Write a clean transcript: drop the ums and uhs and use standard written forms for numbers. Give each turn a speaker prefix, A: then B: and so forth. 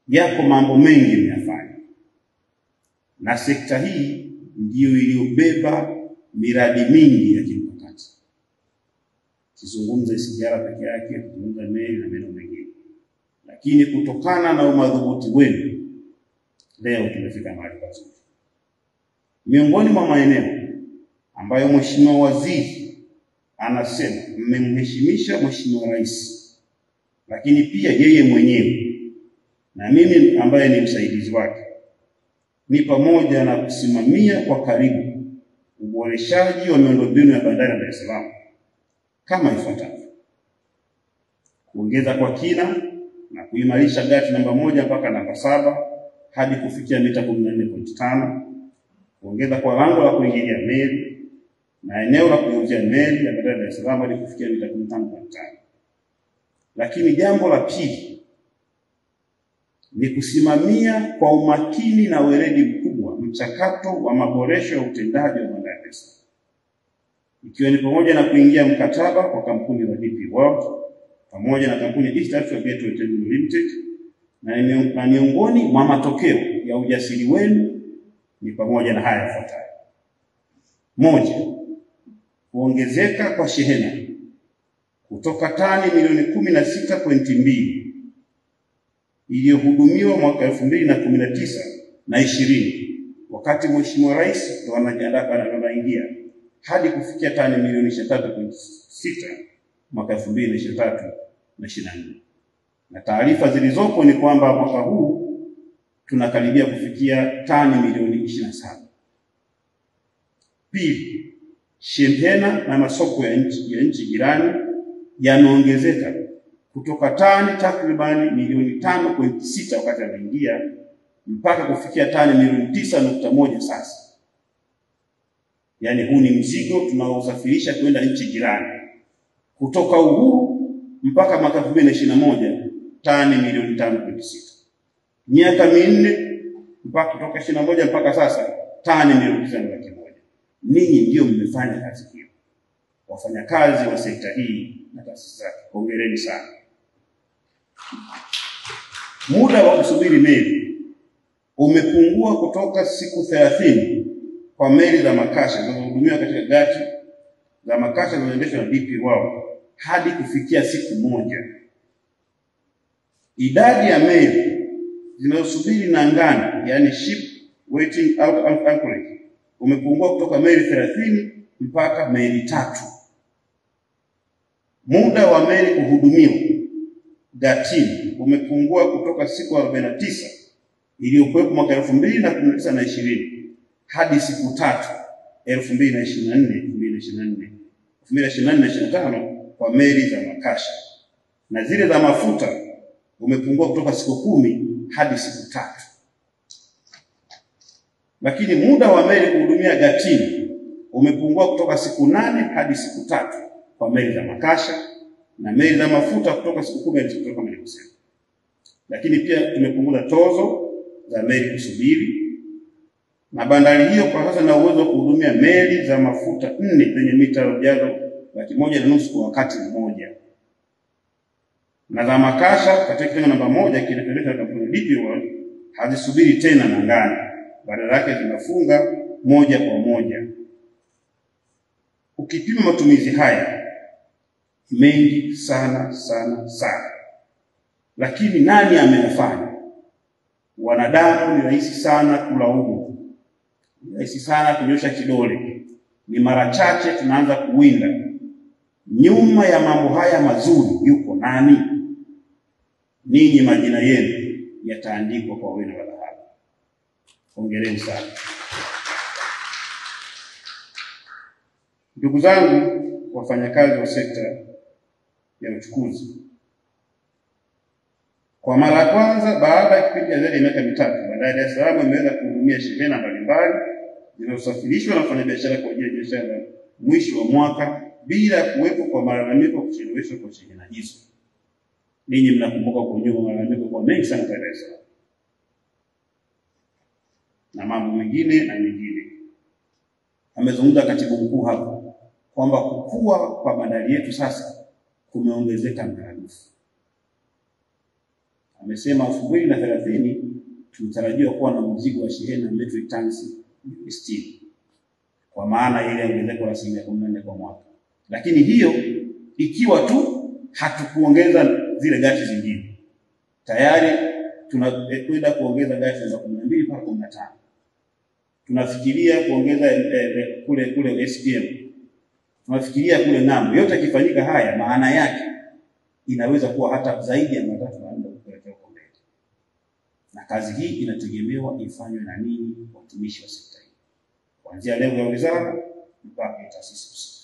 A: Yako mambo mengi mnafanya, na sekta hii ndiyo iliyobeba miradi mingi ya kimkakati. Sizungumza SGR peke yake, kuzungumza meli na maeneo mengine. Lakini kutokana na umadhubuti wenu, leo tumefika mahali pazuri. Miongoni mwa maeneo ambayo Mheshimiwa Waziri anasema mmemheshimisha Mheshimiwa Rais, lakini pia yeye mwenyewe na mimi ambaye ni msaidizi wake, ni pamoja na kusimamia kwa karibu uboreshaji wa miundombinu ya bandari ya Dar es Salaam kama ifuatavyo: kuongeza kwa kina na kuimarisha gati namba 1 mpaka namba 7 hadi kufikia mita 14.5, kuongeza kwa lango la kuingilia meli na eneo la kuuzia meli ya bandari ya Dar es Salaam hadi kufikia mita 15.5. Lakini jambo la pili ni kusimamia kwa umakini na weledi mkubwa mchakato wa maboresho ya utendaji wa bandari ya Dar es Salaam, ikiwa ni pamoja na kuingia mkataba kwa kampuni za DP World pamoja na kampuni East Africa Gateway Terminal Limited, na miongoni mwa matokeo ya ujasiri wenu ni pamoja na haya yafuatayo: 1. Kuongezeka kwa shehena kutoka tani milioni 16.2 iliyohudumiwa mwaka 2019 na 20 wakati Mheshimiwa Rais ndo anaingia hadi kufikia tani milioni 23.6 mwaka 2023 na 24. Na taarifa zilizopo ni kwamba mwaka huu tunakaribia kufikia tani milioni 27. Pili, shehena na masoko ya nchi jirani yameongezeka kutoka tani takribani milioni 5.6 wakati anaingia mpaka kufikia tani milioni 9.1 sasa. Yaani huu ni mzigo tunaosafirisha kwenda nchi jirani. Kutoka uhuru mpaka mwaka 2021 tani milioni 5.6. Miaka 4 mpaka kutoka 21 mpaka sasa tani milioni 9.1. Ninyi ndio mmefanya kazi hiyo. Wafanyakazi wa sekta hii na taasisi zake, hongereni sana. Muda wa kusubiri meli umepungua kutoka siku 30 kwa meli za makasha zinazohudumiwa katika gati za makasha zinazoendeshwa na DP World hadi kufikia siku 1. Idadi ya meli zinazosubiri nangani, yani ship waiting out anchorage, umepungua kutoka meli 30 mpaka meli 3. Muda wa meli kuhudumiwa gatini umepungua kutoka siku 49 iliyokuwepo mwaka 2019 na 20 hadi siku 3 2024 na 25 kwa meli za makasha, na zile za mafuta umepungua kutoka siku 10 hadi siku 3. Lakini muda wa meli kuhudumia gatini umepungua kutoka siku 8 hadi siku 3 kwa meli za makasha, na meli za mafuta kutoka siku 10 hadi siku 3 kama nilivyosema. Lakini pia tumepunguza tozo za meli kusubiri, na bandari hiyo kwa sasa ina uwezo wa kuhudumia meli za mafuta 4 zenye mita ya ujazo 1.5 kwa wakati mmoja. Na za makasha katika kitengo namba 1 kinachoendeshwa na kampuni DP World hazisubiri tena nangani, badala yake zinafunga moja kwa moja. Ukipima matumizi haya mengi sana, lakini nani ameyafanya? Wanadamu ni rahisi sana kulaumu, ni rahisi sana kunyosha kidole, ni mara chache tunaanza kuwinda. Nyuma ya mambo haya mazuri yuko nani? Ninyi majina yenu yataandikwa kwa wino wa dhahabu. Hongereni sana. Ndugu zangu wafanyakazi wa sekta ya uchukuzi, kwa mara ya kwanza baada ya kipindi cha zaidi ya miaka 3, bandari ya Dar es Salaam imeweza kuhudumia shehena mbalimbali zinazosafirishwa na wafanyabiashara kwa ajili ya biashara mwisho wa mwaka bila kuwepo kwa malalamiko kucheleweshwa kwa shehena hizo. Ninyi mnakumbuka kwa nyuma malalamiko kwa mengi sana kwa Dar es Salaam na mambo mengine na mengine. Amezungumza katibu mkuu hapo kwamba kukua kwa bandari yetu sasa kumeongezeka maradufu. Amesema 2030 tunatarajiwa kuwa na mzigo wa shehena metric tons 60, kwa maana ile ongezeko la 14% kwa mwaka. Lakini hiyo ikiwa tu hatukuongeza zile gati zingine. Tayari tunakwenda kuongeza gati za 12 mpaka 15. Tunafikiria kuongeza kule SPM. Tunafikiria kule ng'ambo. Yote ikifanyika haya, maana yake inaweza kuwa hata zaidi ya 3 na 4 kupelekea huko mbele. Na kazi hii inategemewa ifanywe na nini? Watumishi wa sekta hii, kuanzia level ya wizara mpaka taasisi.